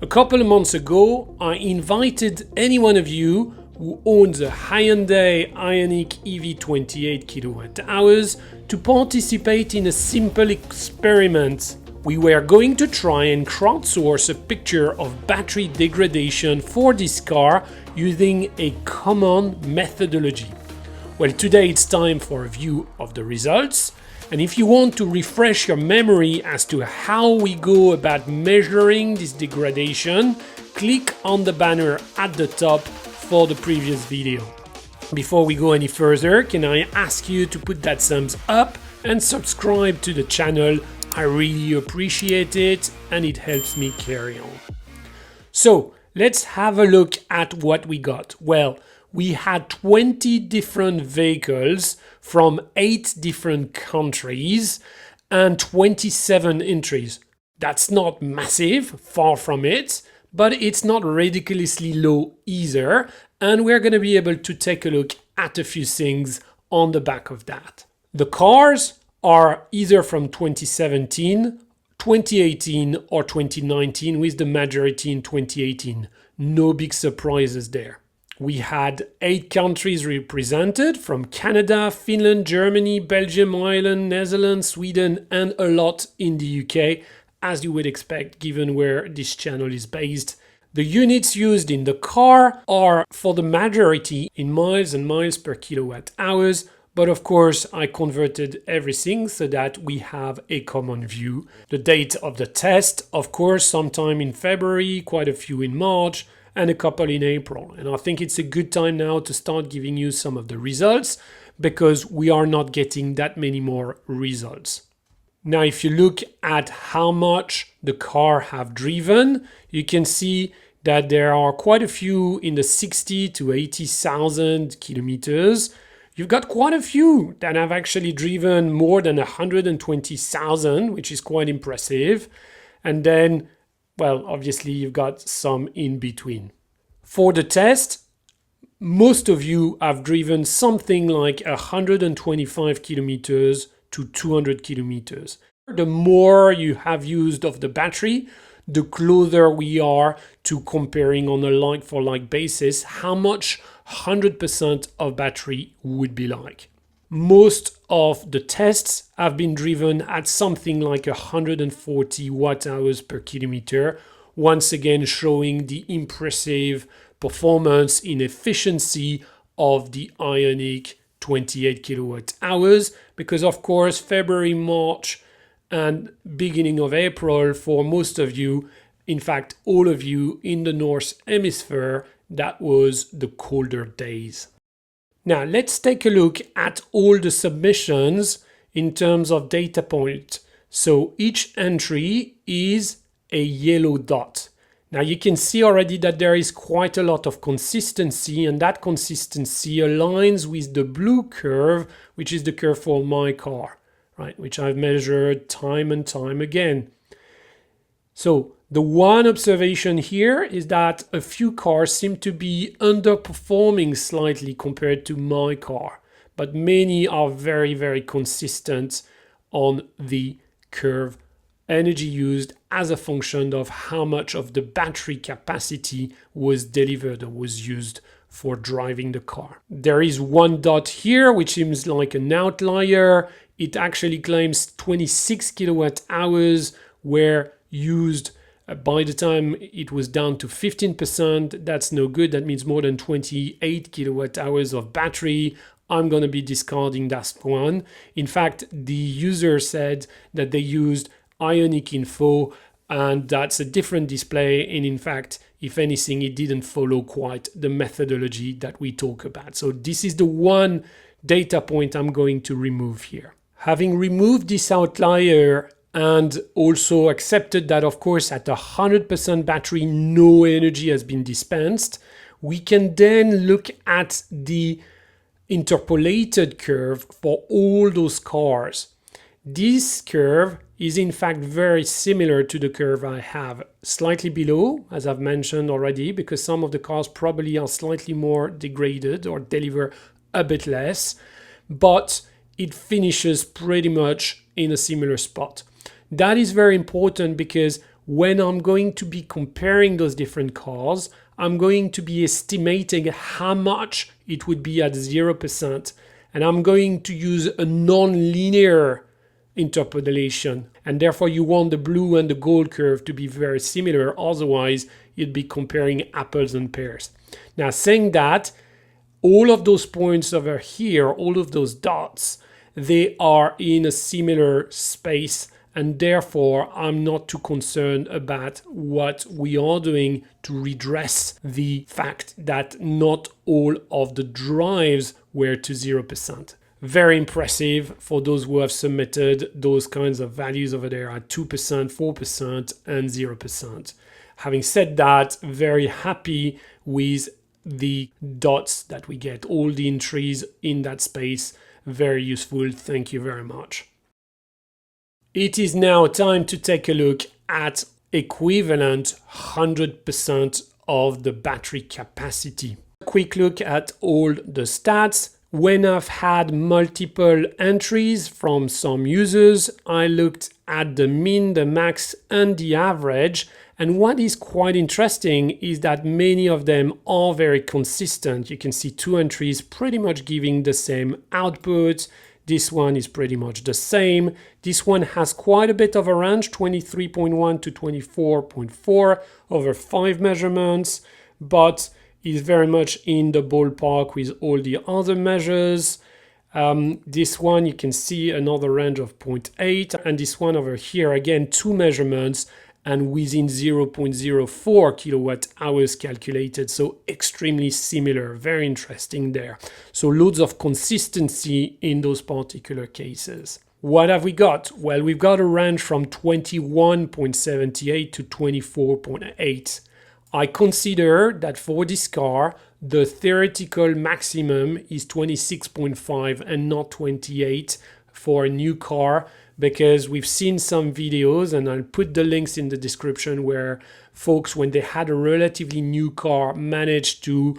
couple of months ago, I invited any one of you who owns a Hyundai Ioniq EV 28 kWh to participate in a simple experiment. We were going to try and crowdsource a picture of battery degradation for this car using a common methodology. Well, today it's time for a view of the results. And if you want to refresh your memory as to how we go about measuring this degradation, click on the banner at the top for the previous video. Before we go any further, can I ask you to put that thumbs up and subscribe to the channel? I really appreciate it and it helps me carry on. So let's have a look at what we got. Well, we had 20 different vehicles from 8 different countries and 27 entries. That's not massive, far from it, but it's not ridiculously low either. And we're going to be able to take a look at a few things on the back of that. The cars are either from 2017, 2018 or 2019, with the majority in 2018. No big surprises there. We had 8 countries represented from Canada, Finland, Germany, Belgium, Ireland, Netherlands, Sweden, and a lot in the UK, as you would expect given where this channel is based. The units used in the car are for the majority in miles and miles per kilowatt hours, but of course I converted everything so that we have a common view. The date of the test, of course, sometime in February, quite a few in March, and a couple in April. And I think it's a good time now to start giving you some of the results because we are not getting that many more results. Now, if you look at how much the car have driven, you can see that there are quite a few in the 60 to 80,000 kilometers. You've got quite a few that have actually driven more than 120,000, which is quite impressive. And then, well, obviously you've got some in between. For the test, most of you have driven something like 125 kilometers to 200 kilometers. The more you have used of the battery, the closer we are to comparing on a like-for-like basis how much 100% of battery would be like. Most of the tests have been driven at something like 140 watt-hours per kilometer, once again showing the impressive performance in efficiency of the Ioniq 28 kilowatt hours, because of course February, March and beginning of April for most of you, in fact all of you in the North Hemisphere, that was the colder days. Now let's take a look at all the submissions in terms of data point. So each entry is a yellow dot. Now you can see already that there is quite a lot of consistency, and that consistency aligns with the blue curve, which is the curve for my car, right? Which I've measured time and time again. So the one observation here is that a few cars seem to be underperforming slightly compared to my car, but many are very, very consistent on the curve. Energy used as a function of how much of the battery capacity was delivered or was used for driving the car. There is one dot here which seems like an outlier. It actually claims 26 kilowatt hours were used. By the time it was down to 15%, that's no good. That means more than 28 kilowatt hours of battery. I'm going to be discarding that one. In fact, the user said that they used Ioniq Info, and that's a different display, and in fact, if anything, it didn't follow quite the methodology that we talk about. So this is the one data point I'm going to remove here. Having removed this outlier and also accepted that, of course, at 100% battery, no energy has been dispensed, we can then look at the interpolated curve for all those cars. This curve is in fact very similar to the curve I have, slightly below, as I've mentioned already, because some of the cars probably are slightly more degraded or deliver a bit less, but it finishes pretty much in a similar spot. That is very important because when I'm going to be comparing those different cars, I'm going to be estimating how much it would be at 0%. And I'm going to use a non-linear interpolation. And therefore you want the blue and the gold curve to be very similar. Otherwise, you'd be comparing apples and pears. Now, saying that, all of those points over here, all of those dots, they are in a similar space, and therefore I'm not too concerned about what we are doing to redress the fact that not all of the drives were to 0%. Very impressive for those who have submitted those kinds of values over there at 2%, 4%, and 0%. Having said that, very happy with the dots that we get, all the entries in that space. Very useful. Thank you very much. It is now time to take a look at equivalent 100% of the battery capacity. A quick look at all the stats. When I've had multiple entries from some users, I looked at the min, the max, and the average. And what is quite interesting is that many of them are very consistent. You can see 2 entries pretty much giving the same output. This one is pretty much the same. This one has quite a bit of a range, 23.1 to 24.4 over 5 measurements, but is very much in the ballpark with all the other measures. This one, you can see another range of 0.8, and this one over here, again, 2 measurements and within 0.04 kilowatt hours calculated. So extremely similar, very interesting there. So loads of consistency in those particular cases. What have we got? Well, we've got a range from 21.78 to 24.8. I consider that for this car, the theoretical maximum is 26.5 and not 28 for a new car, because we've seen some videos, and I'll put the links in the description, where folks, when they had a relatively new car, managed to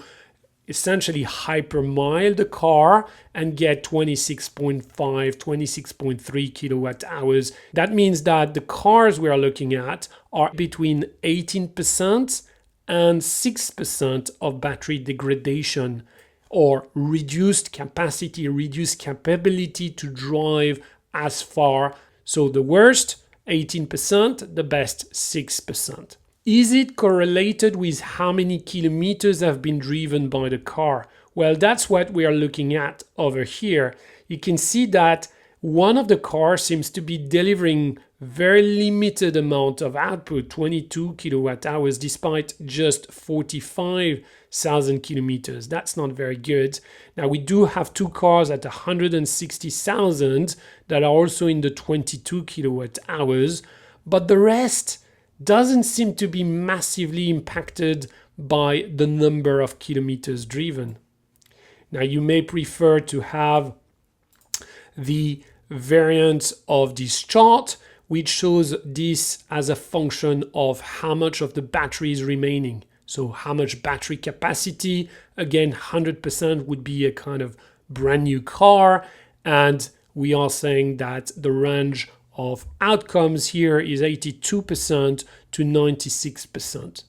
essentially hypermile the car and get 26.5, 26.3 kilowatt hours. That means that the cars we are looking at are between 18% and 6% of battery degradation, or reduced capacity, reduced capability to drive as far. So the worst, 18%, the best, 6%. Is it correlated with how many kilometers have been driven by the car? Well, that's what we are looking at over here. You can see that one of the cars seems to be delivering very limited amount of output, 22 kilowatt hours, despite just 45,000 kilometers. That's not very good. Now, we do have 2 cars at 160,000 that are also in the 22 kilowatt hours, but the rest doesn't seem to be massively impacted by the number of kilometers driven. Now, you may prefer to have the variant of this chart, which shows this as a function of how much of the battery is remaining. So how much battery capacity, again, 100% would be a kind of brand new car. And we are saying that the range of outcomes here is 82% to 96%.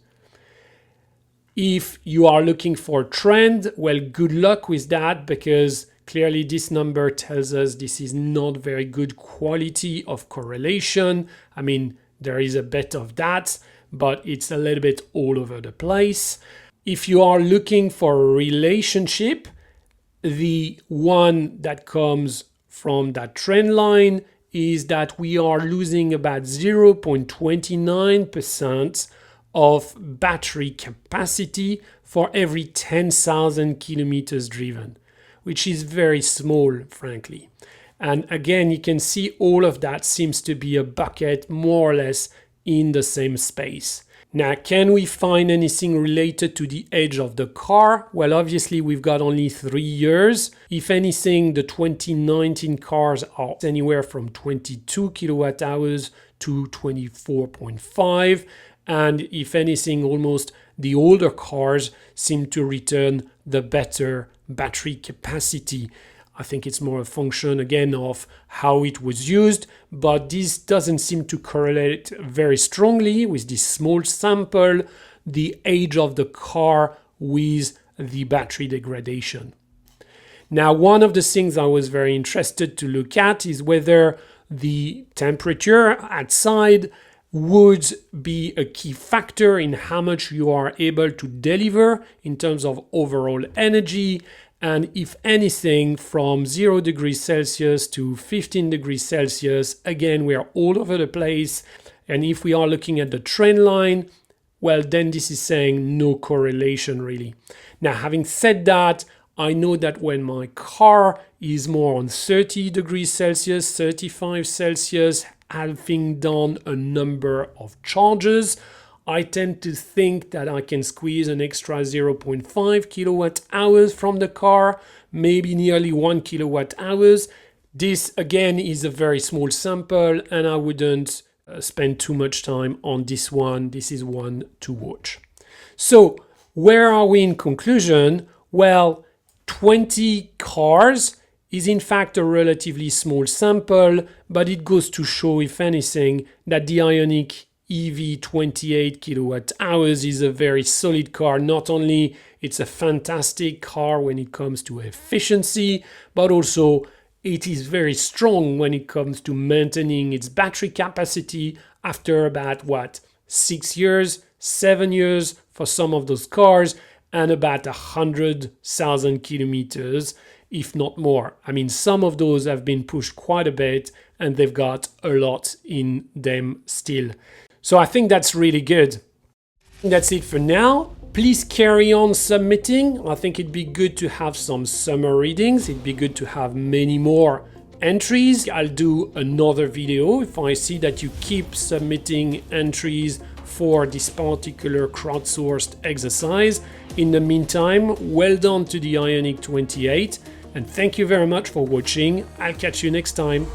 If you are looking for a trend, well, good luck with that, because clearly this number tells us this is not very good quality of correlation. I mean, there is a bit of that, but it's a little bit all over the place. If you are looking for a relationship, the one that comes from that trend line is that we are losing about 0.29% of battery capacity for every 10,000 kilometers driven, which is very small, frankly. And again, you can see all of that seems to be a bucket more or less in the same space. Now, can we find anything related to the age of the car? Well, obviously, we've got only 3 years. If anything, the 2019 cars are anywhere from 22 kilowatt hours to 24.5. And if anything, almost the older cars seem to return the better battery capacity. I think it's more a function again of how it was used, but this doesn't seem to correlate very strongly with this small sample, the age of the car with the battery degradation. Now, one of the things I was very interested to look at is whether the temperature outside would be a key factor in how much you are able to deliver in terms of overall energy. And if anything, from 0 degrees Celsius to 15 degrees Celsius, again, we are all over the place. And if we are looking at the trend line, well, then this is saying no correlation really. Now, having said that, I know that when my car is more on 30 degrees Celsius, 35 Celsius, having done a number of charges, I tend to think that I can squeeze an extra 0.5 kilowatt hours from the car, maybe nearly 1 kilowatt hours. This again is a very small sample and I wouldn't spend too much time on this one. This is one to watch. So where are we in conclusion? Well, 20 cars is in fact a relatively small sample, but it goes to show, if anything, that the Ioniq EV 28 kilowatt hours is a very solid car. Not only it's a fantastic car when it comes to efficiency, but also it is very strong when it comes to maintaining its battery capacity after about 6 years, 7 years for some of those cars, and about 100,000 kilometers, if not more. I mean, some of those have been pushed quite a bit and they've got a lot in them still. So I think that's really good. That's it for now. Please carry on submitting. I think it'd be good to have some summer readings. It'd be good to have many more entries. I'll do another video if I see that you keep submitting entries for this particular crowdsourced exercise. In the meantime, well done to the Ioniq 28, and thank you very much for watching. I'll catch you next time.